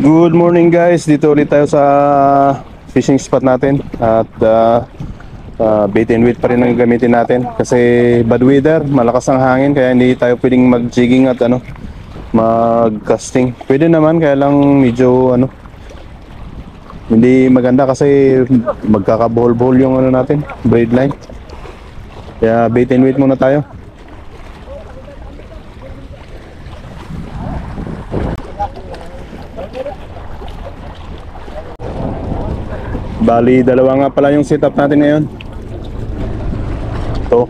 Good morning guys, dito ulit tayo sa fishing spot natin. At bait and weight pa rin ang gamitin natin kasi bad weather, malakas ang hangin, kaya hindi tayo pwedeng mag-jigging at mag-casting. Pwede naman, kaya lang medyo hindi maganda kasi magkakabohol-bohol yung natin, braid line. Kaya bait and weight muna tayo. Bali, dalawa nga pala yung setup natin ngayon. Ito.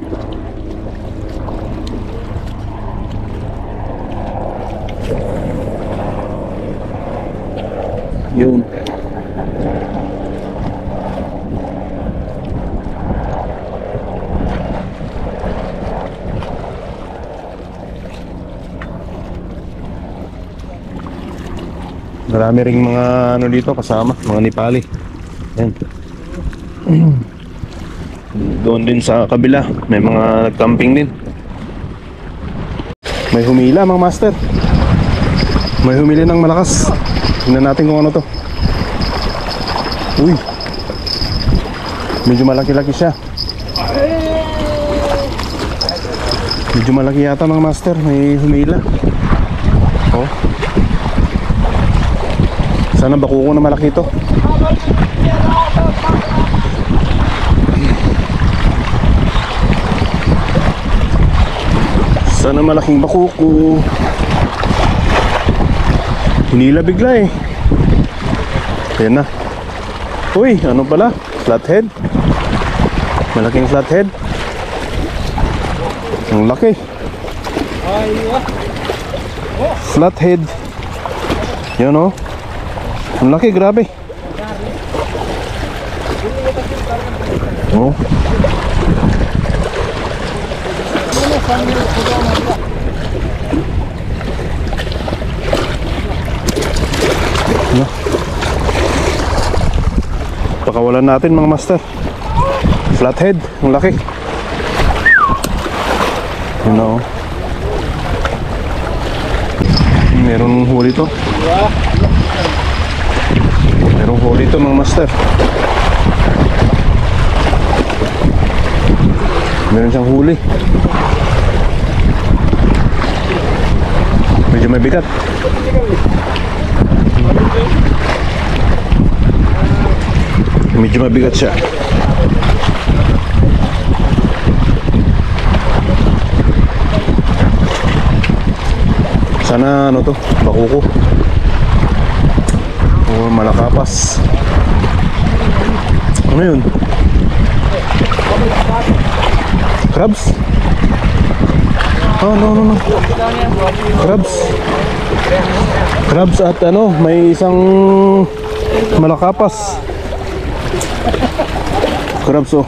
Yun. Marami ring mga dito kasama, mga Nepali. Yan. Doon din sa kabila may mga nag-camping din. May humila mga master. May humili ng malakas. Tingnan natin kung ano to. Uy, medyo malaki-laki siya. Medyo malaki yata mga master. May humila. Oh, sana bakuko na malaki ito. Sana malaking bakuko. Hinila bigla eh. Ayan na. Uy, ano pala? Flathead. Malaking flathead. Ang laki. Flathead. Yan o. Ang laki, grabe. Oh. No. Pakawalan natin mga master. Flathead, ang laki. You know. Meron huli to. Meron huli to mga master. Meron siyang huli. Medyo mabigat. Medyo mabigat siya. Sana ano to, bakuko o malakapas. Ano yun? Crabs? Oh, no. Crabs. Crabs at may isang malakapas. Crabs oh.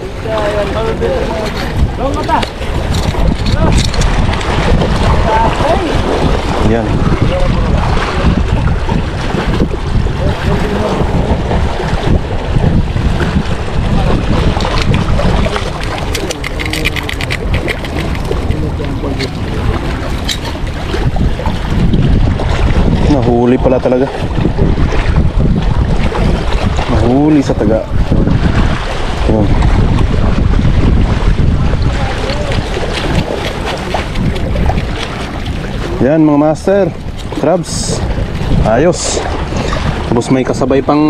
Yan. Nahuli pala talaga. Nahuli sa taga. Yan. Yan mga master, crabs. Ayos. Tapos may kasabay pang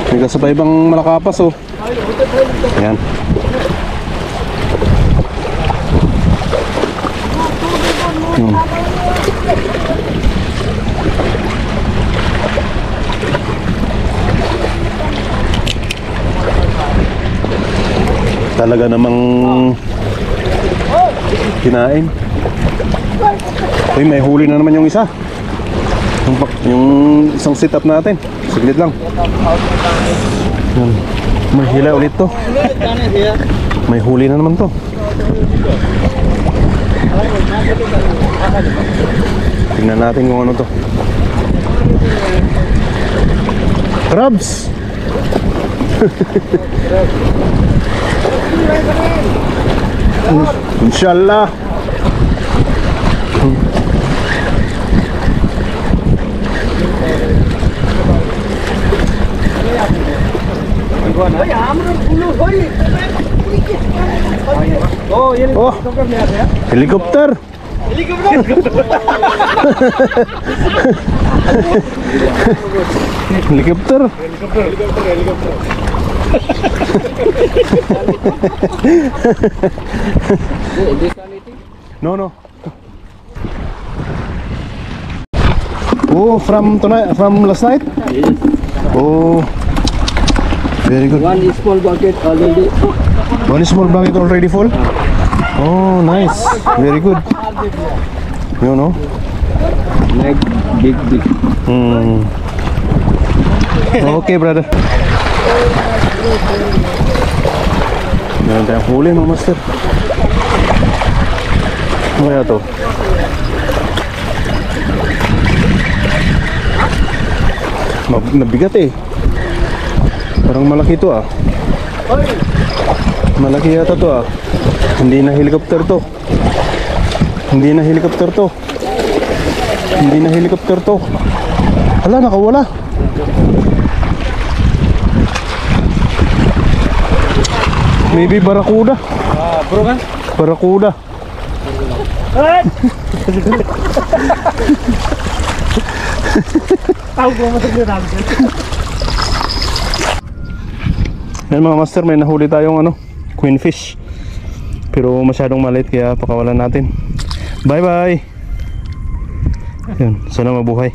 may kasabay pang malakapas oh. Yan. Talaga namang kinain. Uy, may huli na naman yung isa. Yung isang setup natin. Saglit lang. May hila ulit to. May huli na naman to. Tingnan natin kung ano to. Crabs. Inshallah. Oh, yan. Oh, helicopter. Helicopter. No, no. Oh, from tonight, from last night? Yes. Oh, very good. One small bucket already. One small bucket already full? Oh, nice. Very good. You know? Like big. Hmm. Okay, brother. Meron tayong huli, mga master. Ano kaya to? Nabigat eh. Parang malaki to ah. Malaki yata to ah. Hindi na helicopter to. Hindi na helicopter to. Hindi na helicopter to. Hala, nakawala. Maybe Barracuda. Bro kan? Barracuda. Tahu gua masuk di dalam. Yan mga master, may nahuli tayong queen fish. Pero masyadong maliit kaya pakawalan natin. Bye bye. Yan, sana mabuhay.